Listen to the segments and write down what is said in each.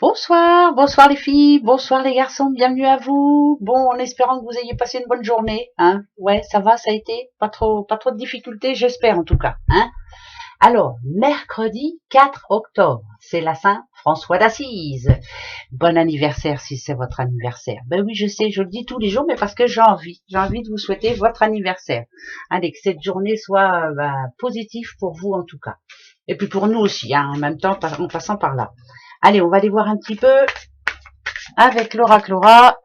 Bonsoir, bonsoir les filles, bonsoir les garçons, bienvenue à vous. Bon, en espérant que vous ayez passé une bonne journée, hein. Ouais, ça va, ça a été, pas trop de difficultés, j'espère en tout cas, hein. Alors, mercredi 4 octobre, c'est la Saint François d'Assise. Bon anniversaire si c'est votre anniversaire. Ben oui, je sais, je le dis tous les jours, mais parce que j'ai envie de vous souhaiter votre anniversaire. Allez, que cette journée soit positive pour vous en tout cas. Et puis pour nous aussi, hein, en même temps, en passant par là. Allez, on va aller voir un petit peu avec l'oracle Aura,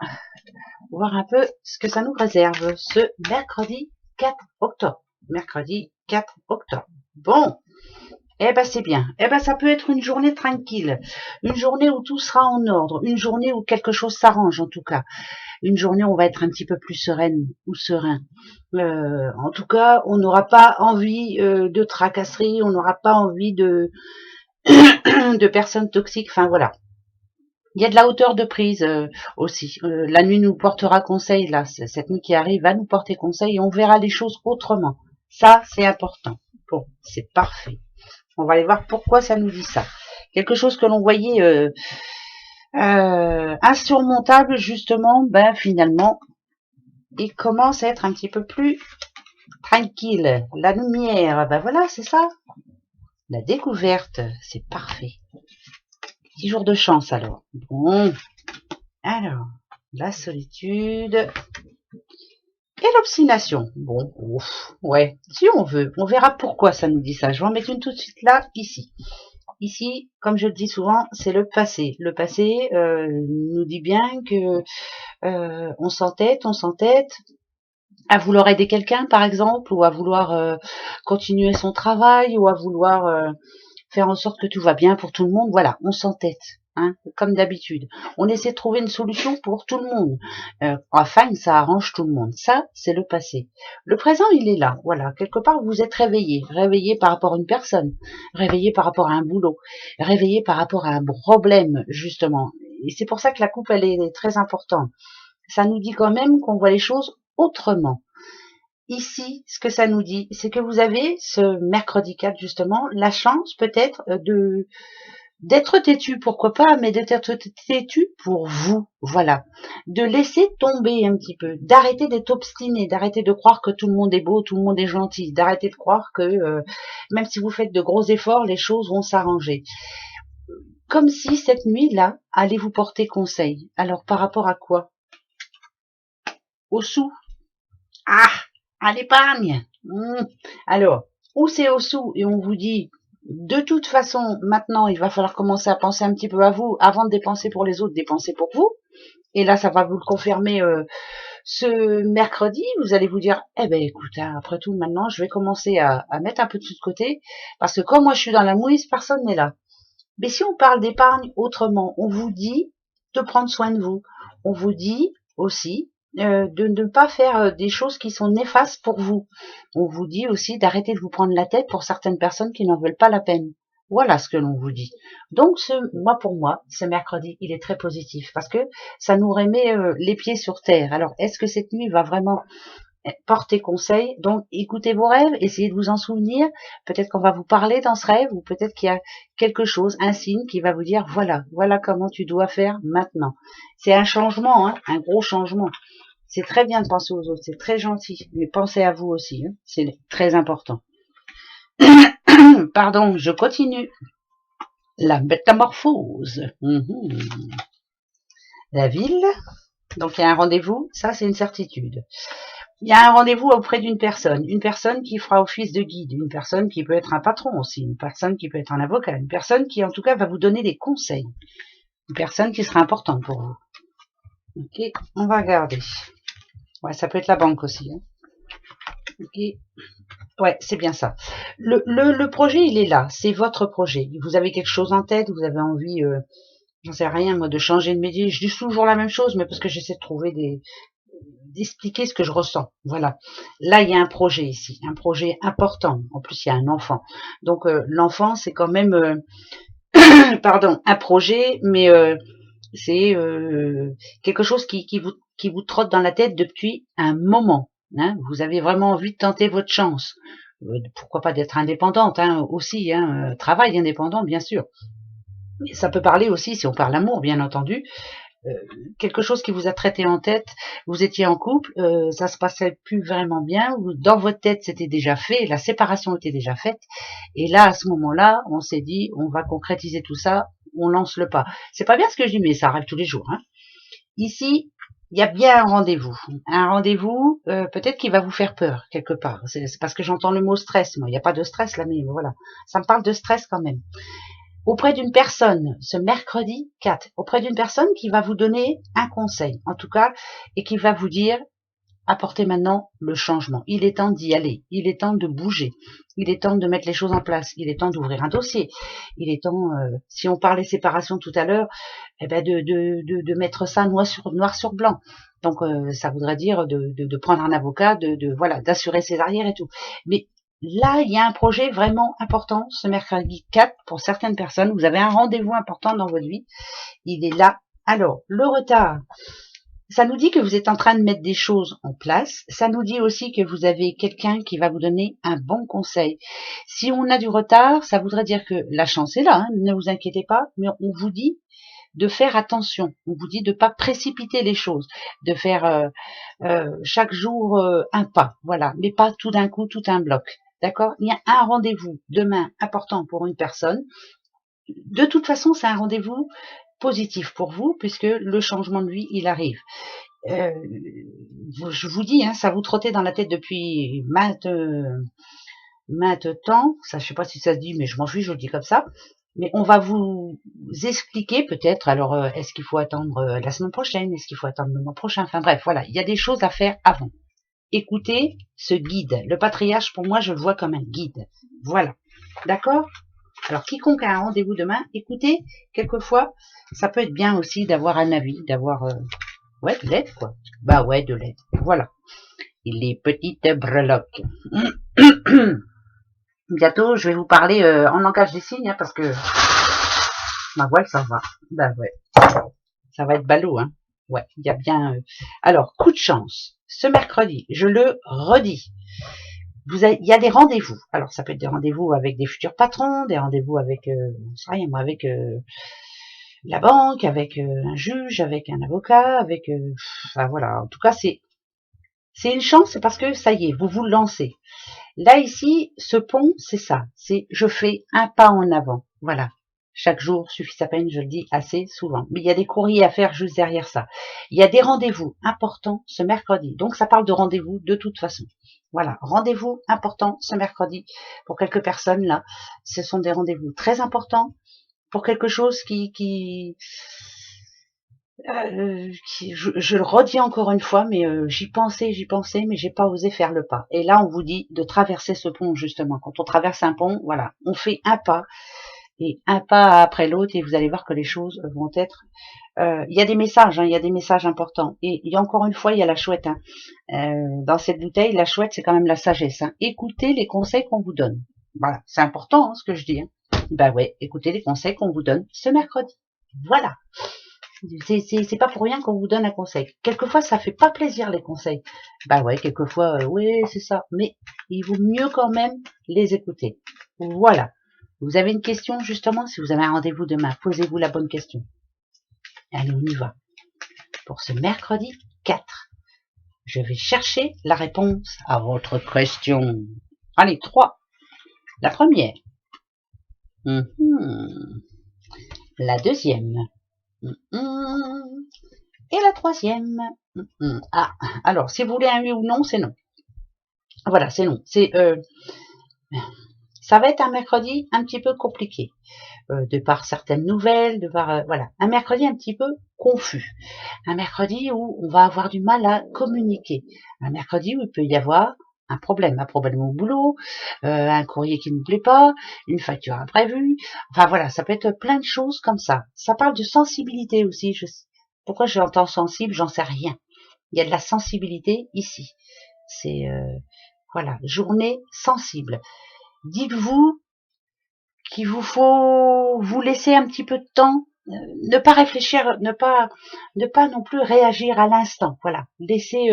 voir un peu ce que ça nous réserve ce mercredi 4 octobre. Mercredi 4 octobre. Bon, eh ben c'est bien. Eh ben ça peut être une journée tranquille, une journée où tout sera en ordre, une journée où quelque chose s'arrange en tout cas, une journée où on va être un petit peu plus sereine ou serein. En tout cas, on n'aura pas envie de tracasserie, on n'aura pas envie de de personnes toxiques. Enfin voilà. Il y a de la hauteur de prise aussi. La nuit nous portera conseil, là, cette nuit qui arrive va nous porter conseil et on verra les choses autrement. Ça, c'est important. Bon, c'est parfait. On va aller voir pourquoi ça nous dit ça. Quelque chose que l'on voyait insurmontable, justement, ben finalement, il commence à être un petit peu plus tranquille. La lumière, ben voilà, c'est ça. La découverte, c'est parfait. 10 jours de chance alors. Bon, alors, la solitude et l'obstination. Bon, ouf, ouais, si on veut. On verra pourquoi ça nous dit ça. Je vais en mettre une tout de suite là, ici. Ici, comme je le dis souvent, c'est le passé. Le passé nous dit bien que on s'entête à vouloir aider quelqu'un, par exemple, ou à vouloir continuer son travail, ou à vouloir faire en sorte que tout va bien pour tout le monde. Voilà, on s'entête. Hein, comme d'habitude. On essaie de trouver une solution pour tout le monde. Afin que ça arrange tout le monde. Ça, c'est le passé. Le présent, il est là. Voilà, quelque part, vous êtes réveillé. Réveillé par rapport à une personne. Réveillé par rapport à un boulot. Réveillé par rapport à un problème, justement. Et c'est pour ça que la coupe, elle est très importante. Ça nous dit quand même qu'on voit les choses autrement. Ici, ce que ça nous dit, c'est que vous avez, ce mercredi 4, justement, la chance peut-être d'être têtu, pourquoi pas, mais d'être têtu pour vous, voilà. De laisser tomber un petit peu, d'arrêter d'être obstiné, d'arrêter de croire que tout le monde est beau, tout le monde est gentil, d'arrêter de croire que même si vous faites de gros efforts, les choses vont s'arranger. Comme si cette nuit-là allait vous porter conseil. Alors par rapport à quoi? Au sou? Ah, à l'épargne. Alors, ou c'est au sou et on vous dit de toute façon, maintenant, il va falloir commencer à penser un petit peu à vous. Avant de dépenser pour les autres, dépenser pour vous. Et là, ça va vous le confirmer ce mercredi. Vous allez vous dire, eh ben écoute, hein, après tout, maintenant, je vais commencer à mettre un peu de sous de côté. Parce que quand moi, je suis dans la mouise, personne n'est là. Mais si on parle d'épargne autrement, on vous dit de prendre soin de vous. On vous dit aussi de ne pas faire des choses qui sont néfastes pour vous. On vous dit aussi d'arrêter de vous prendre la tête pour certaines personnes qui n'en veulent pas la peine. Voilà ce que l'on vous dit. Donc, pour moi, ce mercredi, il est très positif parce que ça nous remet les pieds sur terre. Alors, est-ce que cette nuit va vraiment porter conseil? Donc, écoutez vos rêves, essayez de vous en souvenir. Peut-être qu'on va vous parler dans ce rêve ou peut-être qu'il y a quelque chose, un signe qui va vous dire, voilà comment tu dois faire maintenant. C'est un changement, hein, un gros changement. C'est très bien de penser aux autres, c'est très gentil, mais pensez à vous aussi, hein, c'est très important. Pardon, je continue. La métamorphose. La ville. Donc il y a un rendez-vous, ça c'est une certitude. Il y a un rendez-vous auprès d'une personne qui fera office de guide, une personne qui peut être un patron aussi, une personne qui peut être un avocat, une personne qui en tout cas va vous donner des conseils, une personne qui sera importante pour vous. Ok, on va regarder. Ouais, ça peut être la banque aussi. Hein. Ok. Ouais, c'est bien ça. Le projet, il est là. C'est votre projet. Vous avez quelque chose en tête, vous avez envie, j'en sais rien, moi, de changer de métier. Je dis toujours la même chose, mais parce que j'essaie de trouver d'expliquer ce que je ressens. Voilà. Là, il y a un projet ici, un projet important. En plus, il y a un enfant. Donc, l'enfant, c'est quand même, pardon, un projet, mais c'est quelque chose qui vous trotte dans la tête depuis un moment. Hein, vous avez vraiment envie de tenter votre chance. Pourquoi pas d'être indépendante hein, aussi, hein, travail indépendant bien sûr. Ça peut parler aussi, si on parle amour, bien entendu, quelque chose qui vous a traité en tête, vous étiez en couple, ça se passait plus vraiment bien, ou dans votre tête c'était déjà fait, la séparation était déjà faite, et là à ce moment-là, on s'est dit on va concrétiser tout ça, on lance le pas. C'est pas bien ce que je dis, mais ça arrive tous les jours. Hein. Ici, il y a bien un rendez-vous peut-être qui va vous faire peur quelque part. C'est parce que j'entends le mot stress, moi. Il n'y a pas de stress là, mais voilà, ça me parle de stress quand même auprès d'une personne, ce mercredi 4, auprès d'une personne qui va vous donner un conseil, en tout cas, et qui va vous dire, apportez maintenant le changement. Il est temps d'y aller, il est temps de bouger, il est temps de mettre les choses en place, il est temps d'ouvrir un dossier, il est temps, si on parlait séparation tout à l'heure, eh ben de mettre ça noir sur blanc. Donc ça voudrait dire de prendre un avocat, voilà, d'assurer ses arrières et tout. Mais là, il y a un projet vraiment important ce mercredi 4 pour certaines personnes. Vous avez un rendez-vous important dans votre vie. Il est là. Alors, le retard, ça nous dit que vous êtes en train de mettre des choses en place. Ça nous dit aussi que vous avez quelqu'un qui va vous donner un bon conseil. Si on a du retard, ça voudrait dire que la chance est là, hein, ne vous inquiétez pas, mais on vous dit de faire attention. On vous dit de pas précipiter les choses, de faire chaque jour un pas, voilà, mais pas tout d'un coup, tout un bloc. D'accord? Il y a un rendez-vous demain important pour une personne. De toute façon, c'est un rendez-vous positif pour vous, puisque le changement de vie, il arrive. Je vous dis, hein, ça vous trottait dans la tête depuis maintes temps. Ça, je sais pas si ça se dit, mais je m'en fiche, je le dis comme ça. Mais on va vous expliquer peut-être, alors est-ce qu'il faut attendre la semaine prochaine, est-ce qu'il faut attendre le mois prochain, enfin bref, voilà, il y a des choses à faire avant. Écoutez ce guide. Le patriarche, pour moi, je le vois comme un guide. Voilà. D'accord? Alors, quiconque a un rendez-vous demain, écoutez, quelquefois, ça peut être bien aussi d'avoir un avis, d'avoir, ouais, de l'aide, quoi. Bah ouais, de l'aide. Voilà. Les petites breloques. Bientôt, je vais vous parler en langage des signes, hein, parce que ma voix, ça va. Bah ouais. Ça va être ballot, hein. Ouais, il y a bien... Alors, coup de chance. Ce mercredi, je le redis. Il y a des rendez-vous. Alors, ça peut être des rendez-vous avec des futurs patrons, des rendez-vous avec, rien, moi, avec la banque, avec un juge, avec un avocat, avec... enfin, voilà. En tout cas, c'est une chance, c'est parce que ça y est, vous vous lancez. Là, ici, ce pont, c'est ça. C'est je fais un pas en avant. Voilà. Chaque jour suffit sa peine, je le dis assez souvent. Mais il y a des courriers à faire juste derrière ça. Il y a des rendez-vous importants ce mercredi. Donc, ça parle de rendez-vous de toute façon. Voilà. Rendez-vous importants ce mercredi. Pour quelques personnes, là, ce sont des rendez-vous très importants pour quelque chose je le redis encore une fois, mais j'y pensais, mais j'ai pas osé faire le pas. Et là, on vous dit de traverser ce pont, justement. Quand on traverse un pont, voilà, on fait un pas, et un pas après l'autre, et vous allez voir que les choses vont être... Il y a des messages, hein, il y a des messages importants. Et il y a encore une fois, il y a la chouette. Hein. Dans cette bouteille, la chouette, c'est quand même la sagesse. Hein. Écoutez les conseils qu'on vous donne. Voilà, c'est important, hein, ce que je dis. Hein. Ben ouais, écoutez les conseils qu'on vous donne ce mercredi. Voilà. C'est pas pour rien qu'on vous donne un conseil. Quelquefois, ça fait pas plaisir les conseils. Bah ouais, quelquefois, oui, c'est ça. Mais il vaut mieux quand même les écouter. Voilà. Vous avez une question, justement, si vous avez un rendez-vous demain, posez-vous la bonne question. Allez, on y va. Pour ce mercredi 4, je vais chercher la réponse à votre question. Allez, 3. La première. La deuxième. Et la troisième. Ah, alors, si vous voulez un oui ou non, c'est non. Voilà, c'est non. Ça va être un mercredi un petit peu compliqué, de par certaines nouvelles, de par voilà, un mercredi un petit peu confus, un mercredi où on va avoir du mal à communiquer, un mercredi où il peut y avoir un problème au boulot, un courrier qui ne plaît pas, une facture imprévue, enfin voilà, ça peut être plein de choses comme ça. Ça parle de sensibilité aussi. Pourquoi j'entends sensible, j'en sais rien. Il y a de la sensibilité ici. C'est voilà, journée sensible. Dites-vous qu'il vous faut vous laisser un petit peu de temps, ne pas réfléchir, ne pas non plus réagir à l'instant. Voilà, laisser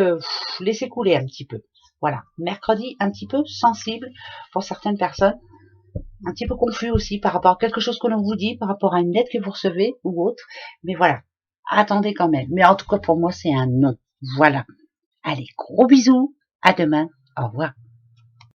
couler un petit peu. Voilà, mercredi un petit peu sensible pour certaines personnes. un petit peu confus aussi par rapport à quelque chose que l'on vous dit, par rapport à une lettre que vous recevez ou autre. Mais voilà, attendez quand même. Mais en tout cas, pour moi, c'est un non. Voilà. Allez, gros bisous. À demain. Au revoir.